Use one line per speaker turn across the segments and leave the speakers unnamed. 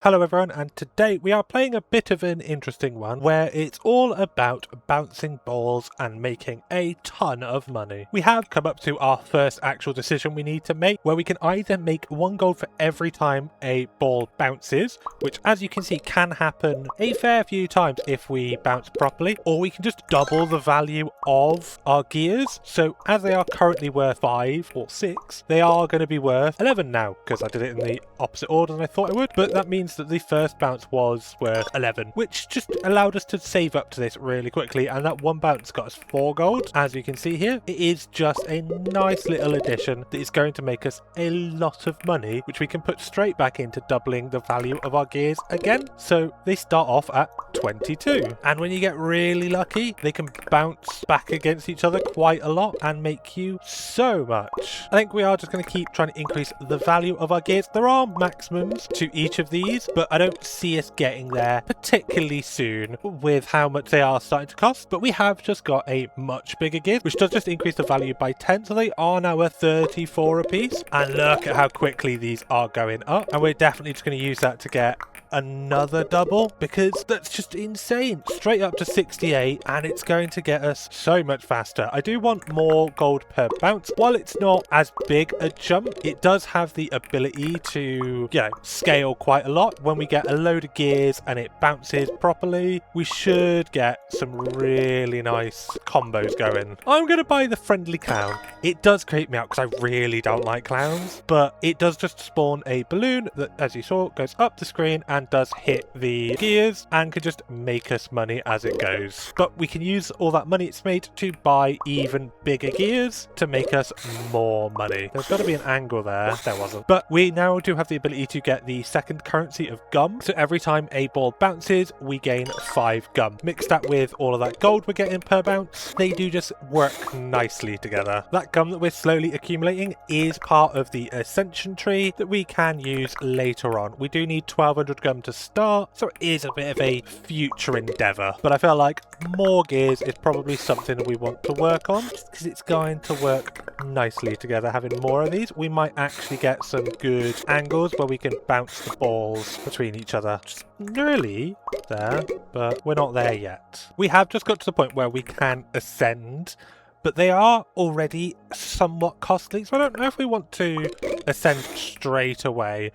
Hello everyone, and today we are playing a bit of an interesting one where it's all about bouncing balls and making a ton of money. We have come up to our first actual decision we need to make, where we can either make 1 gold for every time a ball bounces, which as you can see can happen a fair few times if we bounce properly, or we can just double the value of our gears. So as they are currently worth 5 or 6, they are going to be worth 11 now, because I did it in the opposite order than I thought I would, but that means that the first bounce was worth 11, which just allowed us to save up to this really quickly, and that one bounce got us 4 gold. As you can see here, it is just a nice little addition that is going to make us a lot of money, which we can put straight back into doubling the value of our gears again. So they start off at 22, and when you get really lucky, they can bounce back against each other quite a lot and make you so much. I think we are just going to keep trying to increase the value of our gears. There are maximums to each of these, but I don't see us getting there particularly soon with how much they are starting to cost. But we have just got a much bigger gear, which does just increase the value by 10, so they are now a 34 a piece. And look at how quickly these are going up, and we're definitely just going to use that to get another double, because that's just insane. Straight up to 68, and it's going to get us so much faster. I do want more gold per bounce. While it's not as big a jump, it does have the ability to, scale quite a lot. When we get a load of gears and it bounces properly, we should get some really nice combos going. I'm going to buy the friendly clown. It does creep me out because I really don't like clowns, but it does just spawn a balloon that, as you saw, goes up the screen and does hit the gears and can just make us money as it goes. But we can use all that money it's made to buy even bigger gears to make us more money. There's got to be an angle there. There wasn't. But we now do have the ability to get the second currency of gum. So every time a ball bounces, we gain 5 gum. Mix that with all of that gold we're getting per bounce, they do just work nicely together. That gum that we're slowly accumulating is part of the ascension tree that we can use later on. We do need 1200 gum to start, so it is a bit of a future endeavor, but I feel like more gears is probably something that we want to work on, just because it's going to work nicely together. Having more of these, we might actually get some good angles where we can bounce the balls between each other. Just nearly there, but we're not there yet. We have just got to the point where we can ascend, but they are already somewhat costly, so I don't know if we want to ascend straight away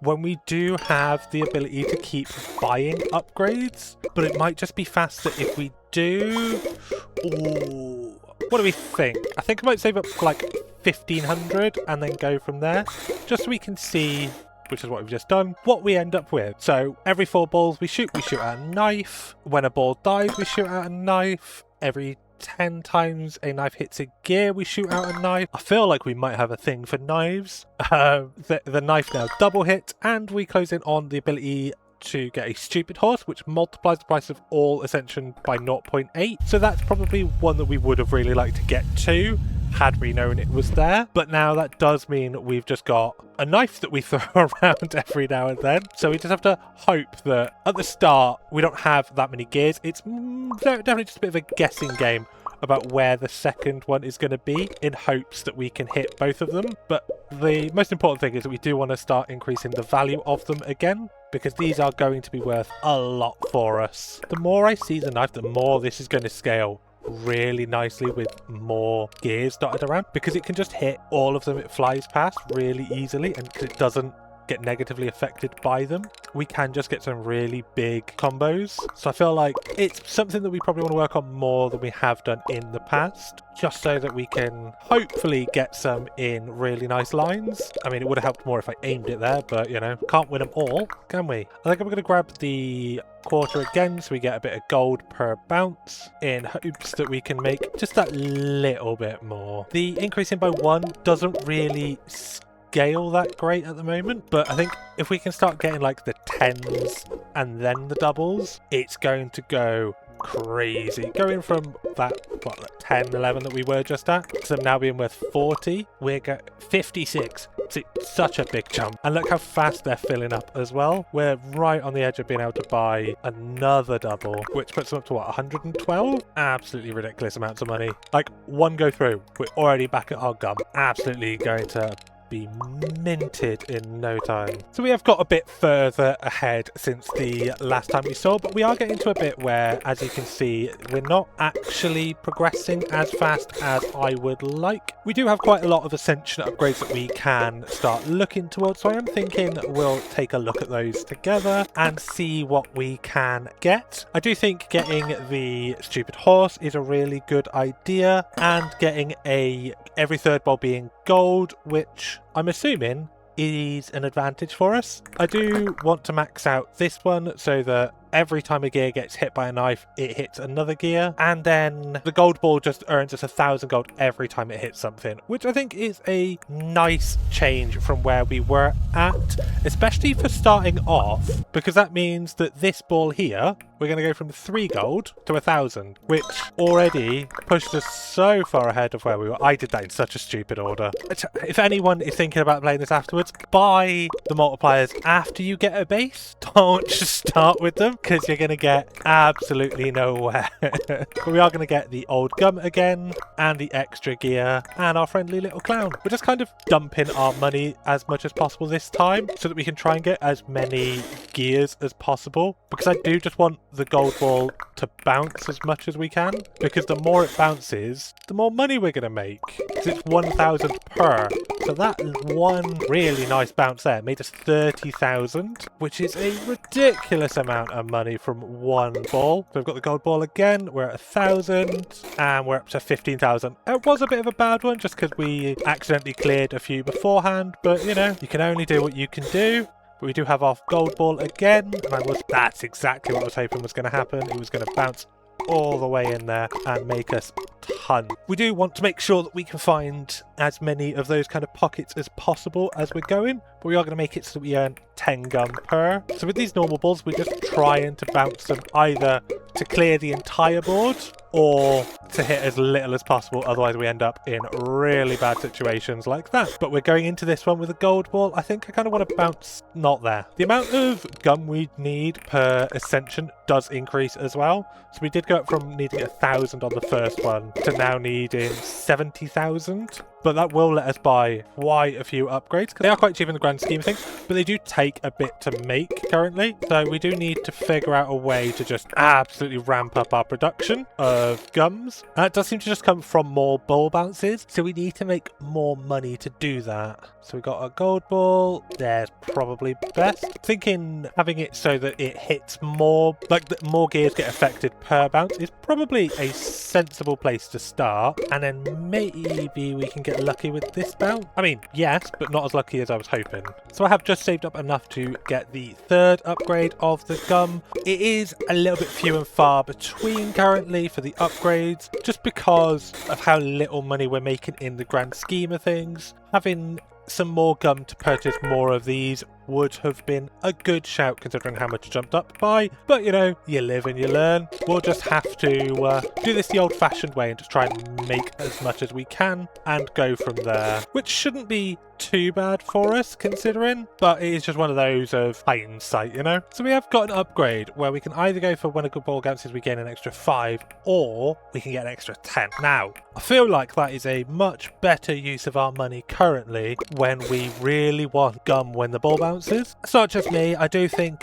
when we do have the ability to keep buying upgrades, but it might just be faster if we do. Ooh, what do we think? I think I might save up like 1500 and then go from there, just so we can see, which is what we've just done, what we end up with. So every 4 balls we shoot out a knife. When a ball dies, we shoot out a knife. Every 10 times a knife hits a gear, we shoot out a knife. I feel like we might have a thing for knives. The knife now double hit, and we close in on the ability to get a stupid horse, which multiplies the price of all ascension by 0.8. So that's probably one that we would have really liked to get to had we known it was there. But now that does mean we've just got a knife that we throw around every now and then. So we just have to hope that at the start we don't have that many gears. It's definitely just a bit of a guessing game about where the second one is going to be, in hopes that we can hit both of them. But the most important thing is that we do want to start increasing the value of them again, because these are going to be worth a lot for us. The more I see the knife, the more this is going to scale really nicely with more gears dotted around, because it can just hit all of them it flies past really easily, and because it doesn't get negatively affected by them, we can just get some really big combos. So I feel like it's something that we probably want to work on more than we have done in the past, just so that we can hopefully get some in really nice lines. I mean, it would have helped more if I aimed it there, but can't win them all, can we? I think I'm going to grab the quarter again so we get a bit of gold per bounce, in hopes that we can make just that little bit more. The increasing by 1 doesn't really scale that great at the moment, but I think if we can start getting like the 10s and then the doubles, it's going to go crazy. Going from that 10, 11 that we were just at, to them now being worth 40, we're at 56. It's such a big jump. And look how fast they're filling up as well. We're right on the edge of being able to buy another double, which puts them up to what, 112? Absolutely ridiculous amounts of money. Like, 1 go through, we're already back at our gum. Absolutely going to be minted in no time. So we have got a bit further ahead since the last time we saw, but we are getting to a bit where, as you can see, we're not actually progressing as fast as I would like. We do have quite a lot of ascension upgrades that we can start looking towards, so I am thinking we'll take a look at those together and see what we can get. I do think getting the stupid horse is a really good idea, and getting every third ball being gold, which I'm assuming is an advantage for us. I do want to max out this one so that every time a gear gets hit by a knife, it hits another gear. And then the gold ball just earns us 1,000 gold every time it hits something, which I think is a nice change from where we were at, especially for starting off, because that means that this ball here, we're going to go from 3 gold to 1,000, which already pushed us so far ahead of where we were. I did that in such a stupid order. If anyone is thinking about playing this afterwards, buy the multipliers after you get a base. Don't just start with them, because you're going to get absolutely nowhere. But we are going to get the old gum again, and the extra gear, and our friendly little clown. We're just kind of dumping our money as much as possible this time, so that we can try and get as many gears as possible, because I do just want the gold ball to bounce as much as we can, because the more it bounces, the more money we're going to make, because it's 1,000 per. So that one really nice bounce there made us 30,000, which is a ridiculous amount of money from one ball. So we've got the gold ball again, we're at 1,000, and we're up to 15,000. It was a bit of a bad one just because we accidentally cleared a few beforehand, but you know, you can only do what you can do. But we do have our gold ball again, and that's exactly what I was hoping was going to happen. It was going to bounce all the way in there and make us ton. We do want to make sure that we can find as many of those kind of pockets as possible as we're going, but we are going to make it so that we earn 10 gum per. So with these normal balls, we're just trying to bounce them either to clear the entire board or to hit as little as possible, otherwise we end up in really bad situations like that. But we're going into this one with a gold ball. I think I kind of want to bounce not there. The amount of gum we need per ascension does increase as well. So we did go up from needing 1,000 on the first one to now needing 70,000. But that will let us buy quite a few upgrades, because they are quite cheap in the grand scheme of things, but they do take a bit to make currently. So we do need to figure out a way to just absolutely ramp up our production of gums. It does seem to just come from more ball bounces, so we need to make more money to do that. So we got a gold ball. There's probably best. Thinking having it so that it hits more, like that more gears get affected per bounce is probably a sensible place to start. And then maybe we can get lucky with this bounce. I mean, yes, but not as lucky as I was hoping. So I have just saved up enough to get the third upgrade of the gum. It is a little bit few and far between currently for the upgrades, just because of how little money we're making in the grand scheme of things. Having some more gum to purchase more of these would have been a good shout considering how much it jumped up by, but you know, you live and you learn. We'll just have to do this the old-fashioned way and just try and make as much as we can and go from there, which shouldn't be too bad for us considering, but it is just one of those of hindsight, you know. So we have got an upgrade where we can either go for when a good ball bounces we gain an extra 5, or we can get an extra 10. Now I feel like that is a much better use of our money currently when we really want gum when the ball bounces. It's not just me, I do think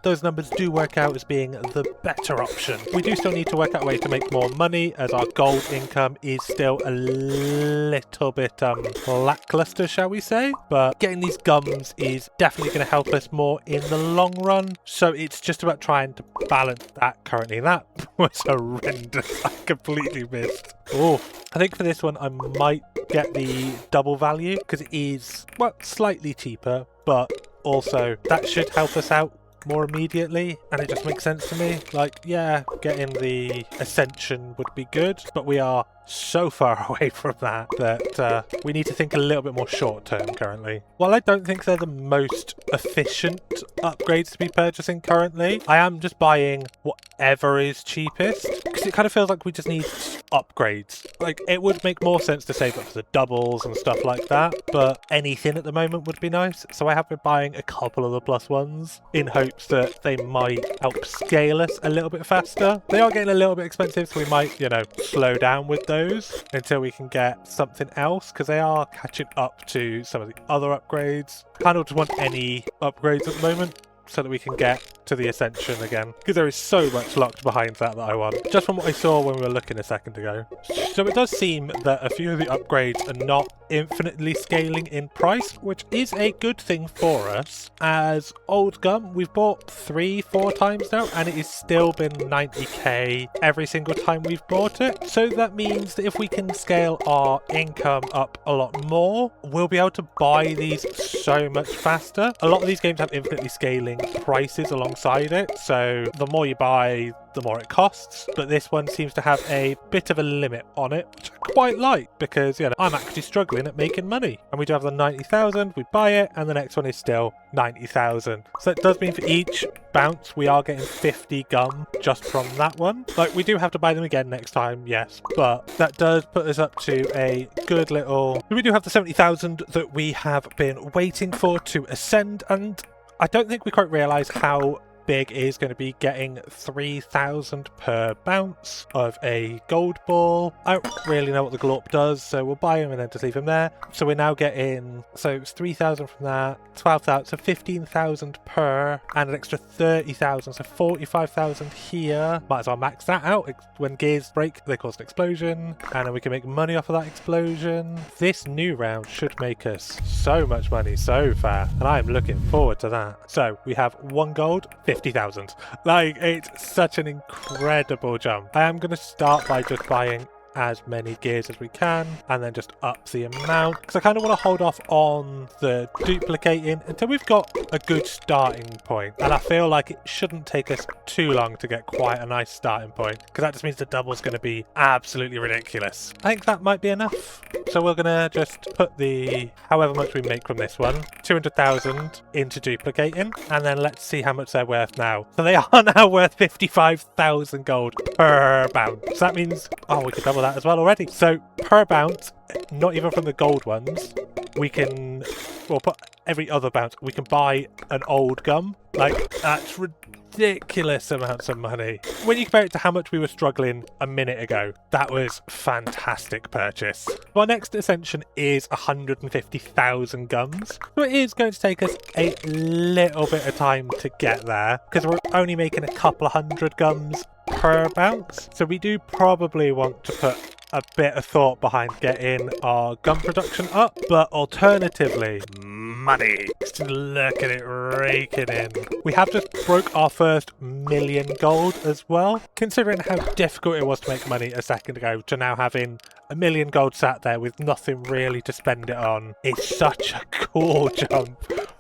those numbers do work out as being the better option. We do still need to work out a way to make more money, as our gold income is still a little bit lackluster, shall we say, but getting these gums is definitely going to help us more in the long run, so it's just about trying to balance that currently. That was horrendous. I completely missed. Oh, I think for this one I might get the double value because it is, well, slightly cheaper, but also that should help us out more immediately, and it just makes sense to me. Like, yeah, getting the ascension would be good, but we are so far away from that we need to think a little bit more short term currently. While I don't think they're the most efficient upgrades to be purchasing currently, I am just buying whatever is cheapest, because it kind of feels like we just need upgrades. Like, it would make more sense to save up for the doubles and stuff like that, but anything at the moment would be nice. So I have been buying a couple of the +1s in hopes that they might help scale us a little bit faster. They are getting a little bit expensive, so we might, you know, slow down with those until we can get something else, because they are catching up to some of the other upgrades. Kind of just want any upgrades at the moment so that we can get to the ascension again, because there is so much locked behind that I want, just from what I saw when we were looking a second ago. So it does seem that a few of the upgrades are not infinitely scaling in price, which is a good thing for us. As Old Gum, we've bought 3-4 times now, and it has still been 90k every single time we've bought it. So that means that if we can scale our income up a lot more, we'll be able to buy these so much faster. A lot of these games have infinitely scaling prices alongside it, so the more you buy, the more it costs, but this one seems to have a bit of a limit on it, which I quite like, because, you know, I'm actually struggling at making money. And we do have the 90,000, we buy it, and the next one is still 90,000. So it does mean for each bounce we are getting 50 gum just from that one. Like, we do have to buy them again next time, yes, but that does put us up to a good little... We do have the 70,000 that we have been waiting for to ascend, and I don't think we quite realise how big is going to be getting 3,000 per bounce of a gold ball. I don't really know what the glorp does, so we'll buy him and then just leave him there. So we're now getting, so it's 3,000 from that, 12,000, so 15,000 per, and an extra 30,000, so 45,000 here. Might as well max that out. When gears break, they cause an explosion, and then we can make money off of that explosion. This new round should make us so much money so far, and I am looking forward to that. So we have 1 gold, 50,000. Like, it's such an incredible jump. I am going to start by just buying as many gears as we can and then just up the amount, because I kind of want to hold off on the duplicating until we've got a good starting point, and I feel like it shouldn't take us too long to get quite a nice starting point, because that just means the double's going to be absolutely ridiculous. I think that might be enough, so we're going to just put the however much we make from this one, 200,000 into duplicating, and then let's see how much they're worth now. So they are now worth 55,000 gold per bounce. So that means, oh, we could double that as well already. So per bounce, not even from the gold ones, we can, well, put every other bounce, we can buy an old gum. Like, that's ridiculous amounts of money. When you compare it to how much we were struggling a minute ago, that was fantastic purchase. Our next ascension is 150,000 gums. So it is going to take us a little bit of time to get there, because we're only making a couple of hundred gums per bounce. So we do probably want to put a bit of thought behind getting our gum production up, but alternatively, money. Just look at it raking in. We have just broke our first million gold as well, considering how difficult it was to make money a second ago, to now having a million gold sat there with nothing really to spend it on. It's such a cool jump.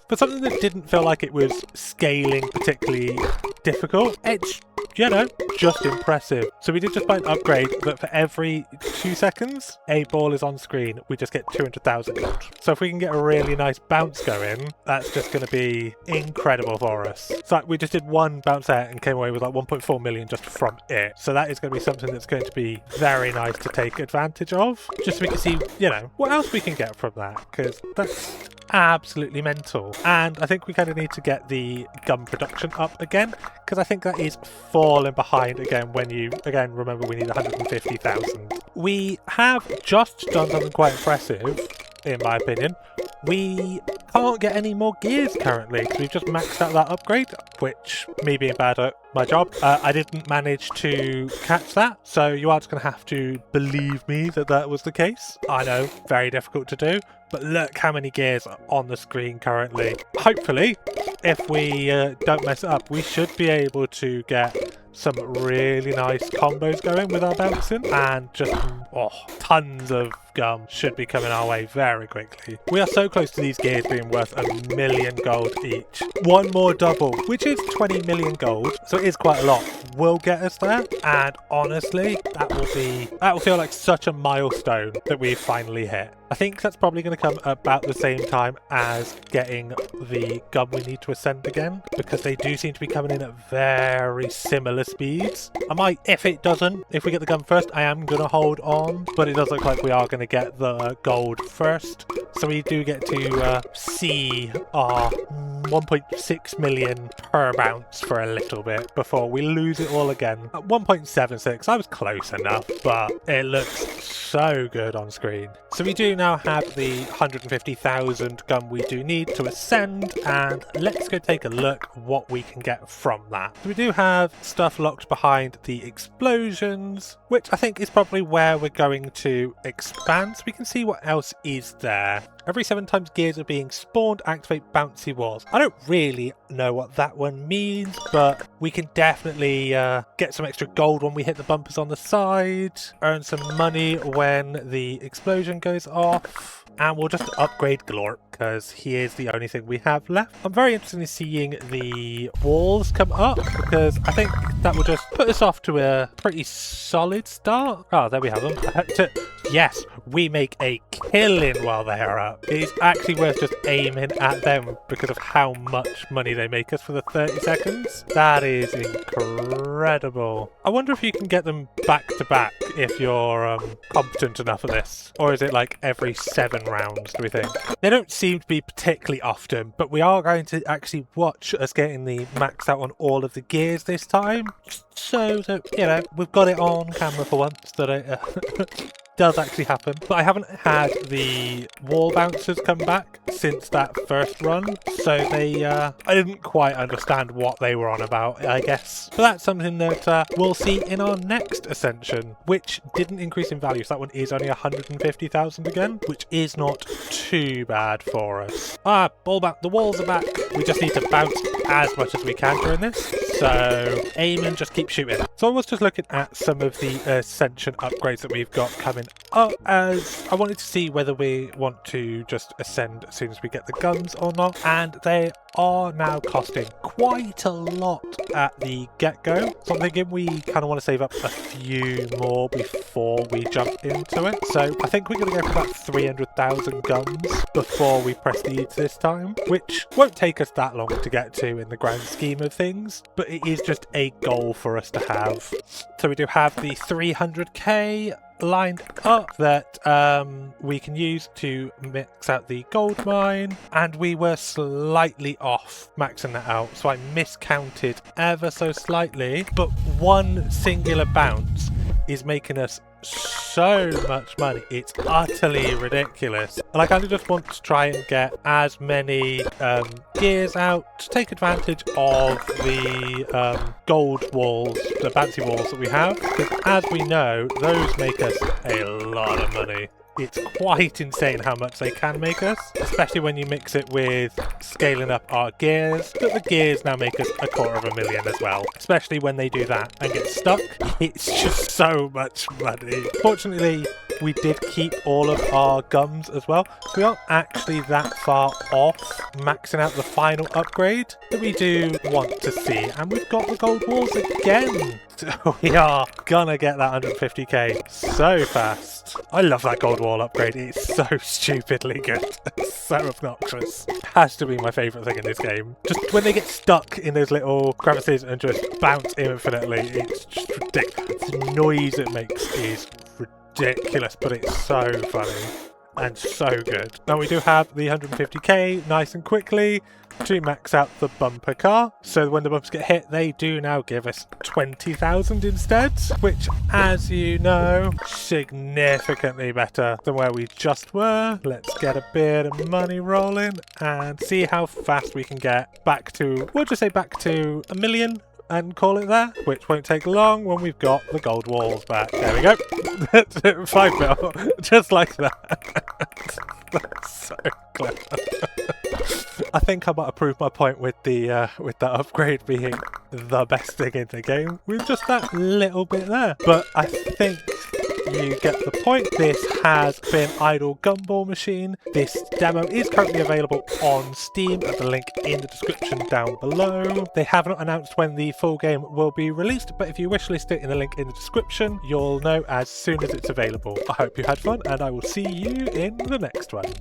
For something that didn't feel like it was scaling particularly difficult, it's, you know, just impressive. So we did just buy an upgrade that for every 2 seconds a ball is on screen, we just get 200,000 gold. So if we can get a really nice bounce going, that's just going to be incredible for us. So we just did one bounce out and came away with like 1.4 million just from it. So that is going to be something that's going to be very nice to take advantage of, just so we can see, you know, what else we can get from that, because that's absolutely mental. And I think we kind of need to get the gum production up again, because I think that is falling behind again when you, again, remember we need 150,000. We have just done something quite impressive, in my opinion. We can't get any more gears currently, because we've just maxed out that upgrade, which, me being bad at my job, I didn't manage to catch that, so you are just going to have to believe me that that was the case. I know, very difficult to do, but look how many gears are on the screen currently. Hopefully, if we don't mess it up, we should be able to get some really nice combos going with our bouncing, and just tons of gum should be coming our way very quickly. We are so close to these gears being worth 1 million gold each. One more double, which is 20 million gold, so it is quite a lot, will get us there, and honestly, that will feel like such a milestone that we've finally hit. I think that's probably going to come about the same time as getting the gun we need to ascend again, because they do seem to be coming in at very similar speeds. If we get the gun first, I am going to hold on, but it does look like we are going to get the gold first. So we do get to see our 1.6 million per bounce for a little bit before we lose it all again. At 1.76, I was close enough, but it looks so good on screen. So we do now have the 150,000 gun we do need to ascend, and let's go take a look what we can get from that. So we do have stuff locked behind the explosions, which I think is probably where we're going to expand, so we can see what else is there. Every 7 times gears are being spawned, activate bouncy walls. I don't really know what that one means, but we can definitely get some extra gold when we hit the bumpers on the side, earn some money when the explosion goes off, and we'll just upgrade Glorp because he is the only thing we have left. I'm very interested in seeing the walls come up because I think that will just put us off to a pretty solid start. Oh, there we have them. Yes, we make a killing while they are up. It is actually worth just aiming at them because of how much money they make us for the 30 seconds. That is incredible. I wonder if you can get them back to back if you're competent enough at this. Or is it like every 7 rounds, do we think? They don't seem to be particularly often, but we are going to actually watch us getting the max out on all of the gears this time. So you know, we've got it on camera for once that it does actually happen. But I haven't had the wall bouncers come back since that first run, so I didn't quite understand what they were on about, I guess. But that's something that we'll see in our next ascension, which didn't increase in value, so that one is only 150,000 again, which is not too bad for us. The walls are back. We just need to bounce as much as we can during this, so aim and just keep shooting. So I was just looking at some of the ascension upgrades that we've got coming up, as I wanted to see whether we want to just ascend as soon as we get the guns or not, and they are now costing quite a lot at the get-go, so I'm thinking we kind of want to save up a few more before we jump into it. So I think we're going to go for about 300,000 guns before we press the this time, which won't take us that long to get to in the grand scheme of things, but it is just a goal for us to have. So we do have the 300k lined up that we can use to mix out the gold mine, and we were slightly off maxing that out, so I miscounted ever so slightly, but one singular bounce is making us so much money. It's utterly ridiculous, and I kind of just want to try and get as many gears out to take advantage of the gold walls, the bouncy walls that we have, because as we know, those make us a lot of money. It's quite insane how much they can make us, especially when you mix it with scaling up our gears. But the gears now make us 250,000 as well, especially when they do that and get stuck. It's just so much money. Fortunately, we did keep all of our gums as well, so we aren't actually that far off maxing out the final upgrade that we do want to see. And we've got the gold walls again. So we are gonna get that 150k so fast. I love that gold wall upgrade. It's so stupidly good. It's so obnoxious. Has to be my favourite thing in this game. Just when they get stuck in those little crevices and just bounce infinitely, it's just ridiculous. The noise it makes is ridiculous, but it's so funny and so good. Now we do have the 150k nice and quickly to max out the bumper car, so when the bumpers get hit they do now give us 20,000 instead, which, as you know, significantly better than where we just were. Let's get a bit of money rolling and see how fast we can get back to, we'll just say back to 1 million and call it there, which won't take long when we've got the gold walls back. There we go. 5 mil, just like that. That's so clever. I think I might have proved my point with the with that upgrade being the best thing in the game with just that little bit there. But I think, You get the point. This has been Idle Gumball Machine. This demo is currently available on Steam at the link in the description down below. They have not announced when the full game will be released, but if you wishlist it in the link in the description, you'll know as soon as it's available. I hope you had fun, and I will see you in the next one.